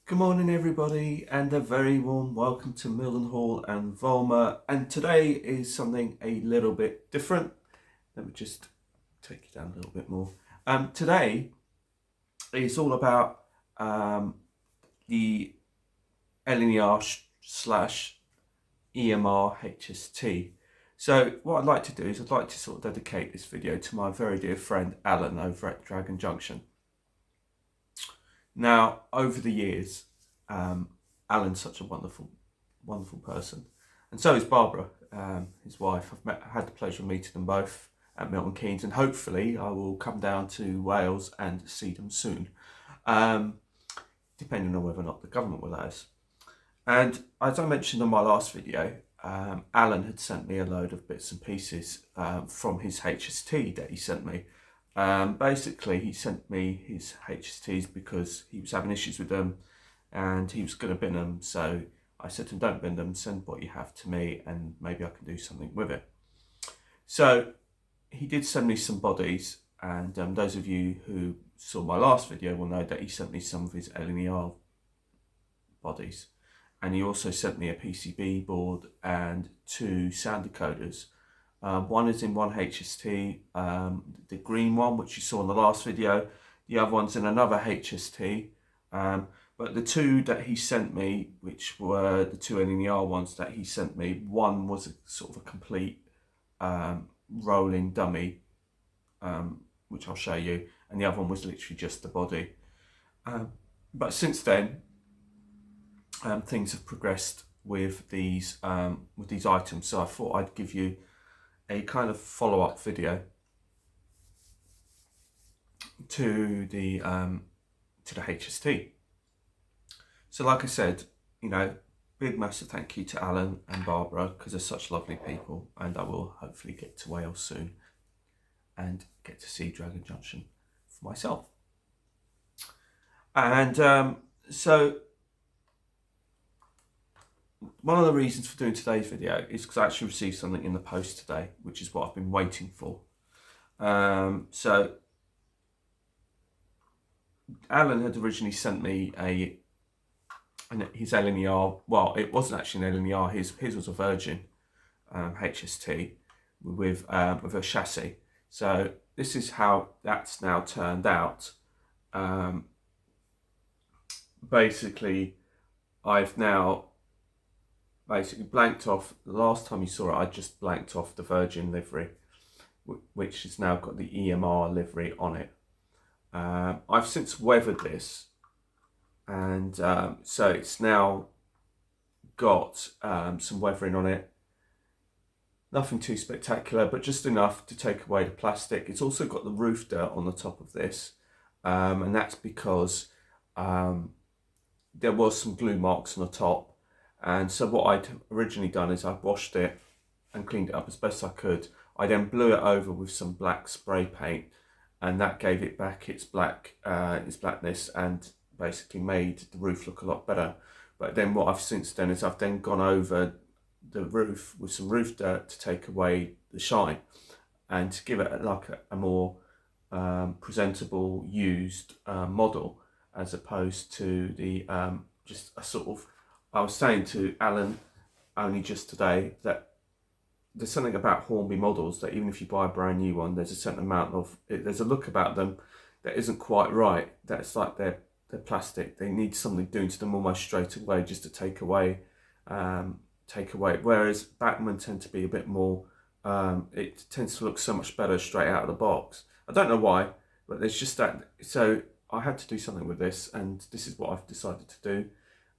Good morning everybody and a very warm welcome to Mildenhall and Volmer, and today is something a little bit different. Let me just take you down a little bit more. Today is all about the LNER slash EMR HST. So what I'd like to do is I'd like to sort of dedicate this video to my very dear friend Alan over at Dragon Junction. Now, over the years, Alan's such a wonderful person, and so is Barbara, his wife. I had the pleasure of meeting them both at Milton Keynes, and hopefully I will come down to Wales and see them soon, depending on whether or not the government will let us. And as I mentioned on my last video, Alan had sent me a load of bits and pieces from his HST that he sent me. Basically, he sent me his HSTs because he was having issues with them and he was going to bin them. So I said to him, don't bin them, send what you have to me and maybe I can do something with it. So he did send me some bodies, and those of you who saw my last video will know that he sent me some of his LNER bodies. And he also sent me a PCB board and 2 sound decoders. One is in one HST, the green one, which you saw in the last video. The other one's in another HST. But the 2 that he sent me, which were the 2 LNER ones that he sent me, one was a sort of a complete rolling dummy, which I'll show you, and the other one was literally just the body. But since then, things have progressed with these items, so I thought I'd give you a kind of follow-up video to the HST. So like I said, you know, big massive thank you to Alan and Barbara because they're such lovely people, and I will hopefully get to Wales soon and get to see Dragon Junction for myself. And so one of the reasons for doing today's video is because I actually received something in the post today, which is what I've been waiting for. So Alan had originally sent me his LNER. Well, it wasn't actually an LNER. His was a Virgin HST with a chassis. So this is how that's now turned out. Basically, I've now blanked off. The last time you saw it, I just blanked off the Virgin livery, which has now got the EMR livery on it. I've since weathered this, and so it's now got some weathering on it. Nothing too spectacular, but just enough to take away the plastic. It's also got the roof dirt on the top of this, and that's because there was some glue marks on the top. And so what I'd originally done is I washed it and cleaned it up as best I could. I then blew it over with some black spray paint, and that gave it back its blackness and basically made the roof look a lot better. But then what I've since done is I've then gone over the roof with some roof dirt to take away the shine and to give it like a more presentable used model, as opposed to the just a sort of. I was saying to Alan only just today that there's something about Hornby models that even if you buy a brand new one, there's a certain amount of there's a look about them that isn't quite right. That's like they're plastic. They need something doing to them almost straight away just to take away. Whereas Bachmann tend to be a bit more. It tends to look so much better straight out of the box. I don't know why, but there's just that. So I had to do something with this, and this is what I've decided to do.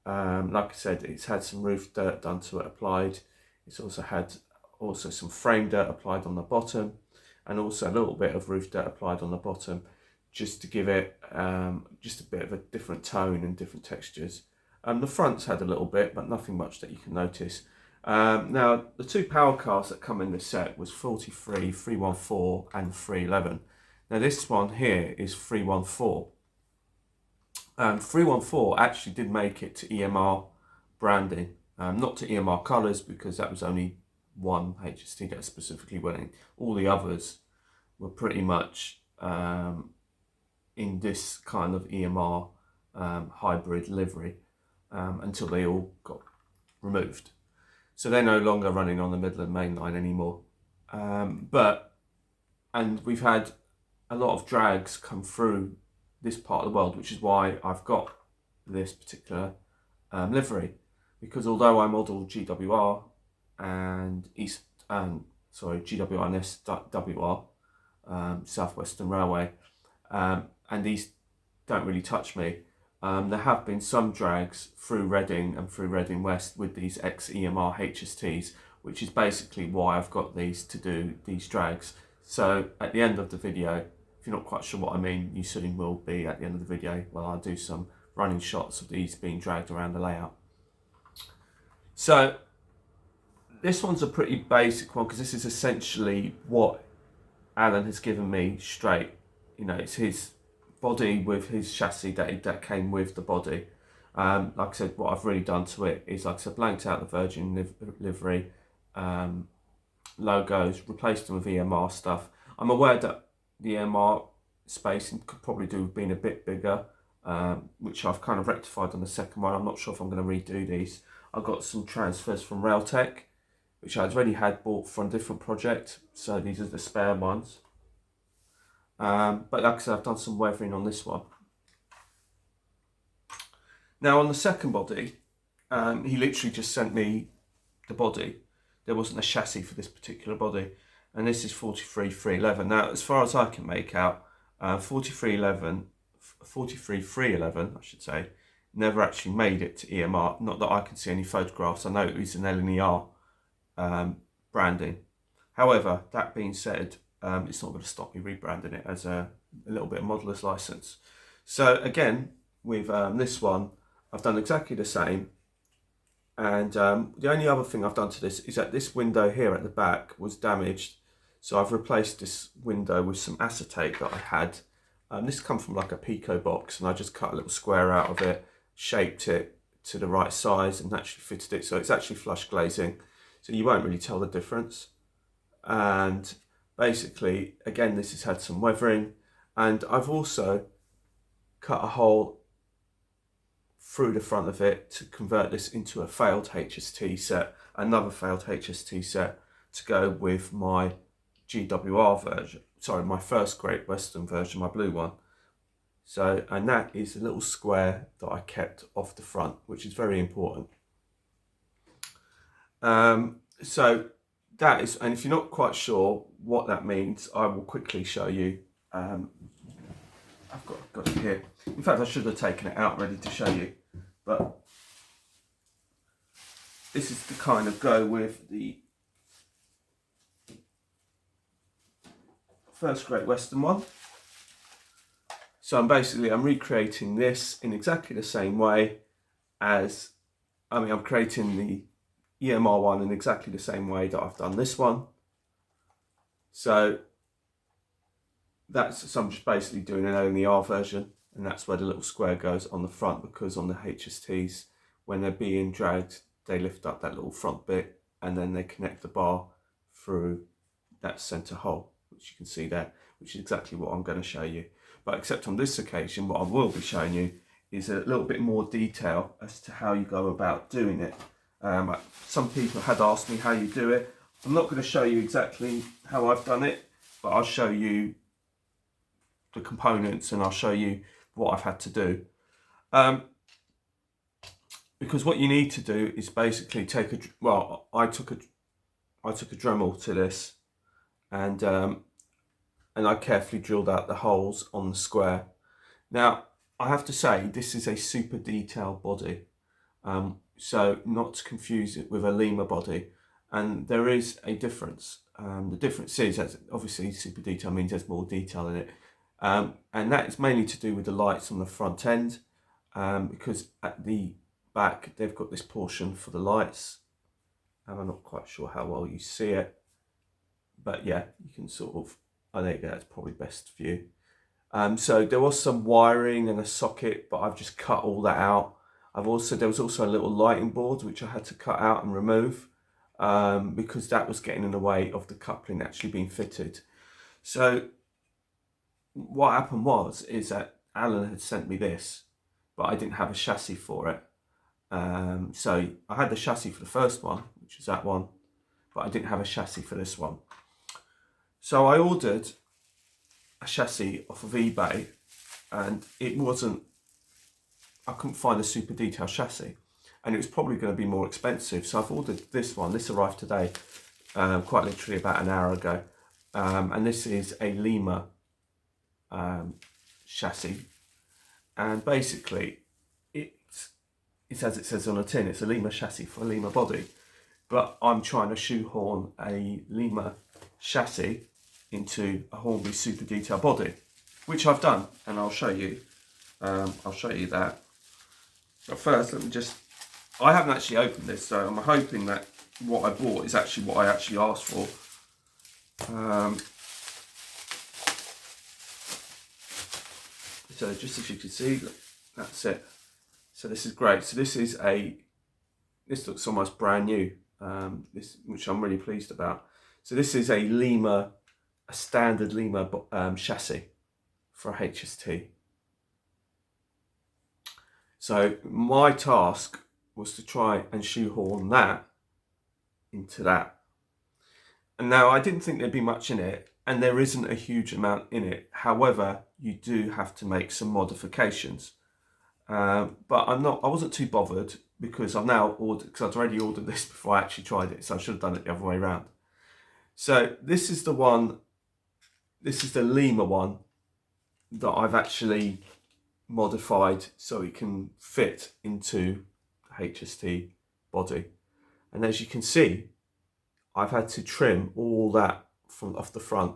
Like I said, it's had some roof dirt done to it applied. It's also had some frame dirt applied on the bottom, and also a little bit of roof dirt applied on the bottom, just to give it just a bit of a different tone and different textures. The front's had a little bit, but nothing much that you can notice. Now, the 2 power cars that come in this set was 43, 314 and 311. Now this one here is 314. 314 actually did make it to EMR branding, not to EMR colours, because that was only one HST that specifically went in. All the others were pretty much in this kind of EMR hybrid livery until they all got removed. So they're no longer running on the Midland Main Line anymore. And we've had a lot of drags come through this part of the world, which is why I've got this particular livery, because although I model GWR and GWR and SWR, South Western Railway, and these don't really touch me. There have been some drags through Reading and through Reading West with these ex-EMR HSTs, which is basically why I've got these to do these drags. So at the end of the video, if you're not quite sure what I mean, you soon will be at the end of the video, well, I'll do some running shots of these being dragged around the layout. So this one's a pretty basic one because this is essentially what Alan has given me straight. You know, it's his body with his chassis that came with the body. Like I said, what I've really done to it is, like I said, blanked out the Virgin livery logos, replaced them with EMR stuff. I'm aware that the EMR spacing could probably do with being a bit bigger, which I've kind of rectified on the second one. I'm not sure if I'm going to redo these. I've got some transfers from Railtech, which I'd already had bought from a different project, so these are the spare ones. But like I said, I've done some weathering on this one. Now on the second body, he literally just sent me the body. There wasn't a chassis for this particular body, and this is 43311. Now, as far as I can make out, 43311, I should say, never actually made it to EMR. Not that I can see any photographs. I know it was an LNER branding. However, that being said, it's not going to stop me rebranding it as a little bit of modeller's license. So again, with this one, I've done exactly the same. And the only other thing I've done to this is that this window here at the back was damaged. So I've replaced this window with some acetate that I had. This comes from like a Pico box, and I just cut a little square out of it, shaped it to the right size and actually fitted it. So it's actually flush glazing. So you won't really tell the difference. And basically, again, this has had some weathering, and I've also cut a hole through the front of it to convert this into a failed HST set, another failed HST set to go with my GWR version, sorry, my first Great Western version, my blue one. So, and that is a little square that I kept off the front, which is very important. So that is, and if you're not quite sure what that means, I will quickly show you. I've got it here. In fact, I should have taken it out ready to show you, but this is to kind of go with the first Great Western one. So I'm recreating this in exactly the same way as, I'm creating the EMR one in exactly the same way that I've done this one. So I'm just basically doing an LNER version, and that's where the little square goes on the front, because on the HSTs, when they're being dragged, they lift up that little front bit and then they connect the bar through that center hole, which you can see there, which is exactly what I'm going to show you. But except on this occasion, what I will be showing you is a little bit more detail as to how you go about doing it. Some people had asked me how you do it. I'm not going to show you exactly how I've done it, but I'll show you the components and I'll show you what I've had to do. Because what you need to do is basically take I took a Dremel to this, and I carefully drilled out the holes on the square. Now, I have to say, this is a super detailed body, so not to confuse it with a lemur body, and there is a difference. The difference is that obviously super detail means there's more detail in it, and that is mainly to do with the lights on the front end, because at the back they've got this portion for the lights, and I'm not quite sure how well you see it, but yeah, you can sort of, I think that's probably best view. So there was some wiring and a socket, but I've just cut all that out. There was also a little lighting board which I had to cut out and remove, because that was getting in the way of the coupling actually being fitted. So what happened is that Alan had sent me this, but I didn't have a chassis for it. So I had the chassis for the first one, which was that one, but I didn't have a chassis for this one. So I ordered a chassis off of eBay, and I couldn't find a super detailed chassis, and it was probably going to be more expensive. So I've ordered this one. This arrived today, quite literally about an hour ago, and this is a Lima chassis, and basically it's as it says on the tin, it's a Lima chassis for a Lima body, but I'm trying to shoehorn a Lima chassis into a Hornby super detail body, which I've done, and I'll show you that. But first, I haven't actually opened this, so I'm hoping that what I bought is actually what I actually asked for. So just as you can see, that's it. So this is great. So this looks almost brand new, which I'm really pleased about. So this is a standard Lima chassis for a HST. So my task was to try and shoehorn that into that. And now I didn't think there'd be much in it, and there isn't a huge amount in it. However, you do have to make some modifications. But I wasn't too bothered because I've now ordered, because I'd already ordered this before I actually tried it, so I should have done it the other way around. So this is the Lima one that I've actually modified so it can fit into the HST body. And as you can see, I've had to trim all that from off the front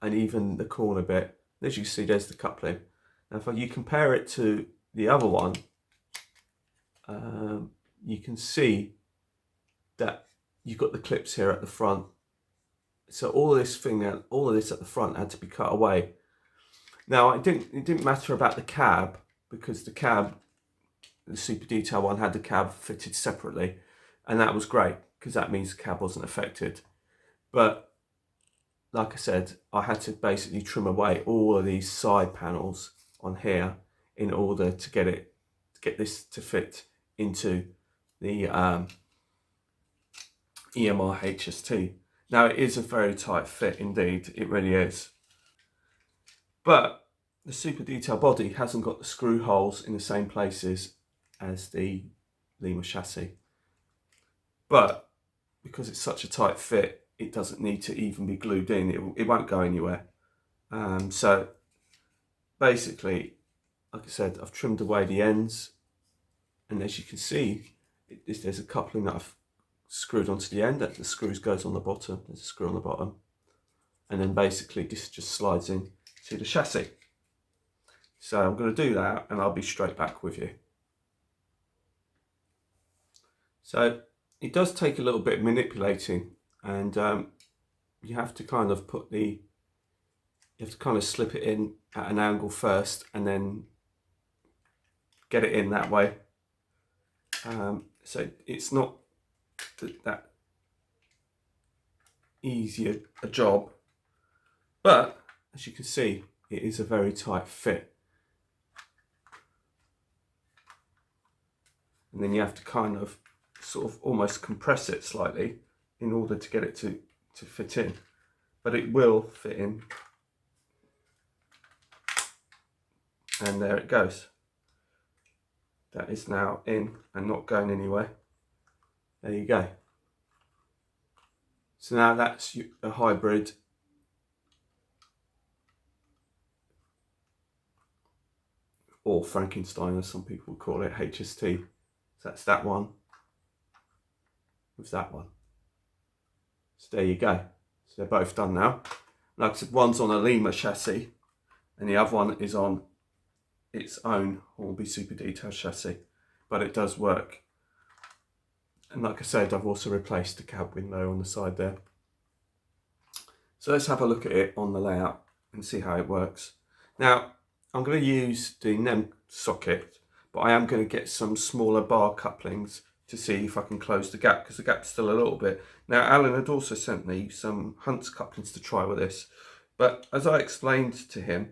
and even the corner bit. As you can see, there's the coupling. Now if you compare it to the other one, you can see that you've got the clips here at the front. So all of this at the front had to be cut away. Now it didn't matter about the cab, because the super detail one had the cab fitted separately, and that was great because that means the cab wasn't affected. But like I said, I had to basically trim away all of these side panels on here in order to get this to fit into the EMR HST. Now it is a very tight fit indeed, it really is. But the super detail body hasn't got the screw holes in the same places as the Lima chassis. But because it's such a tight fit, it doesn't need to even be glued in. It won't go anywhere. So basically, like I said, I've trimmed away the ends, and as you can see, there's a coupling that I've screwed onto the end. That the screws goes on the bottom. There's a screw on the bottom, and then basically this just slides in to the chassis. So I'm going to do that, and I'll be straight back with you. So it does take a little bit of manipulating, and you have to kind of slip it in at an angle first, and then get it in that way. So it's not that easy a job, but as you can see, it is a very tight fit. And then you have to kind of sort of almost compress it slightly in order to get it to fit in, but it will fit in. And there it goes. That is now in and not going anywhere. There you go. So now that's a hybrid or Frankenstein, as some people call it, HST. So that's that one with that one. So there you go. So they're both done now. Like I said, one's on a Lima chassis and the other one is on its own Hornby super detail chassis, but it does work. And like I said, I've also replaced the cab window on the side there. So let's have a look at it on the layout and see how it works. Now, I'm going to use the NEM socket, but I am going to get some smaller bar couplings to see if I can close the gap, because the gap's still a little bit. Now, Alan had also sent me some Hunt's couplings to try with this, but as I explained to him,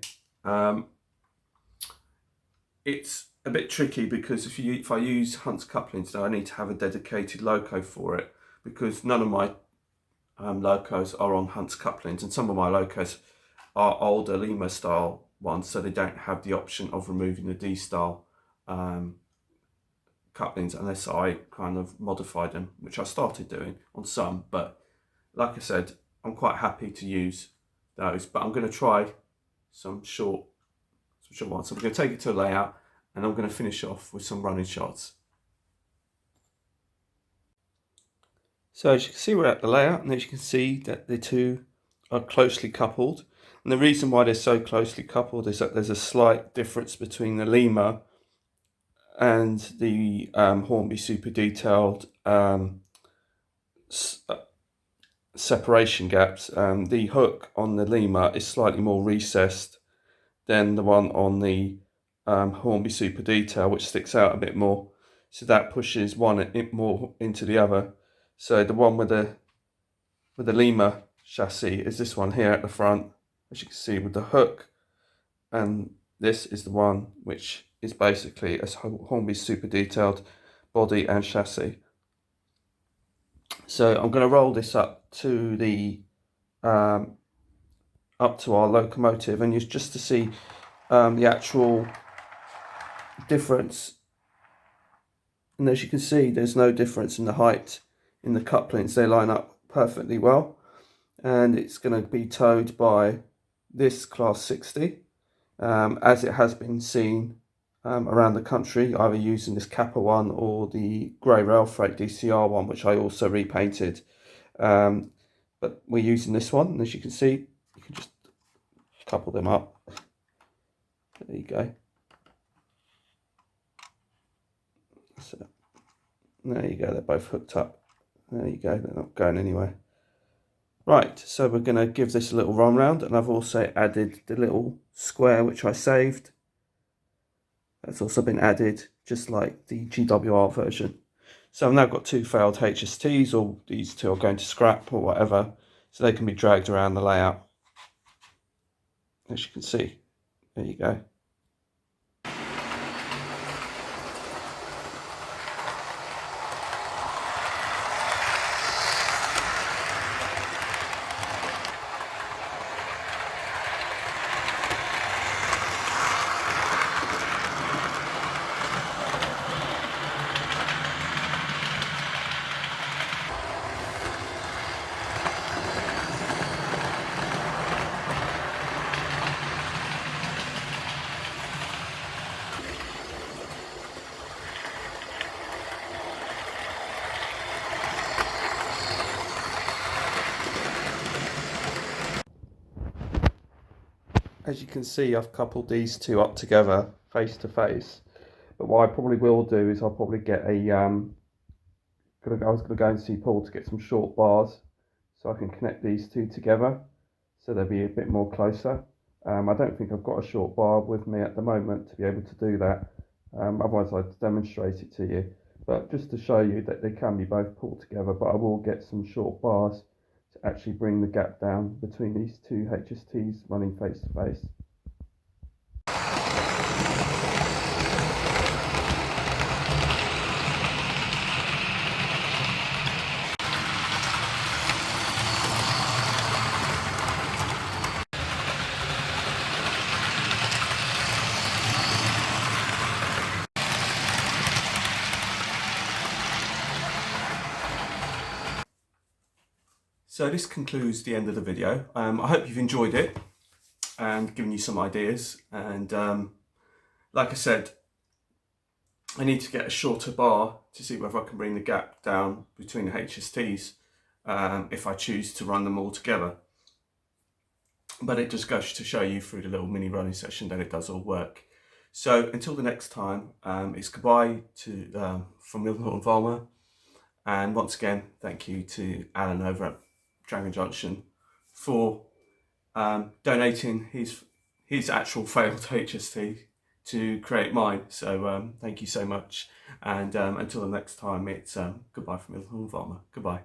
it's a bit tricky because if I use Hunt's couplings now, I need to have a dedicated loco for it, because none of my locos are on Hunt's couplings, and some of my locos are older Lima style ones, so they don't have the option of removing the D style couplings unless I kind of modify them, which I started doing on some. But like I said, I'm quite happy to use those, but I'm going to try some short ones. So I'm going to take it to a layout, and I'm going to finish off with some running shots. So as you can see, we're at the layout, and as you can see that the two are closely coupled. And the reason why they're so closely coupled is that there's a slight difference between the Lima and the Hornby Super Detailed separation gaps. The hook on the Lima is slightly more recessed than the one on the Hornby Super Detail, which sticks out a bit more. So that pushes one more into the other. So the one with the Lima chassis is this one here at the front, as you can see, with the hook, and this is the one which is basically a Hornby Super Detailed body and chassis. So I'm going to roll this up to the up to our locomotive, and just to see the actual difference. And as you can see, there's no difference in the height in the couplings. They line up perfectly well, and it's going to be towed by this class 60, as it has been seen around the country, either using this Kappa one or the grey rail freight DCR one, which I also repainted. But we're using this one, and as you can see, you can just couple them up. There you go. So there you go, they're both hooked up. There you go, they're not going anywhere. Right, so we're going to give this a little run round, and I've also added the little square which I saved. That's also been added, just like the GWR version. So I've now got two failed HSTs, or these two are going to scrap or whatever, so they can be dragged around the layout. As you can see, there you go. As you can see, I've coupled these two up together face to face, but what I probably will do is I'll probably get a I was going to go and see Paul to get some short bars so I can connect these two together so they'll be a bit more closer. I don't think I've got a short bar with me at the moment to be able to do that, otherwise I'd demonstrate it to you, but just to show you that they can be both pulled together. But I will get some short bars to actually bring the gap down between these two HSTs running face to face. So this concludes the end of the video. I hope you've enjoyed it and given you some ideas. And like I said, I need to get a shorter bar to see whether I can bring the gap down between the HSTs if I choose to run them all together. But it just goes to show you through the little mini running session that it does all work. So until the next time, it's goodbye from Milton and Volmer. And once again, thank you to Alan over at Dragon Junction for donating his actual failed HST to create mine. So thank you so much, and until the next time, it's goodbye from Milton and Volmer. Goodbye.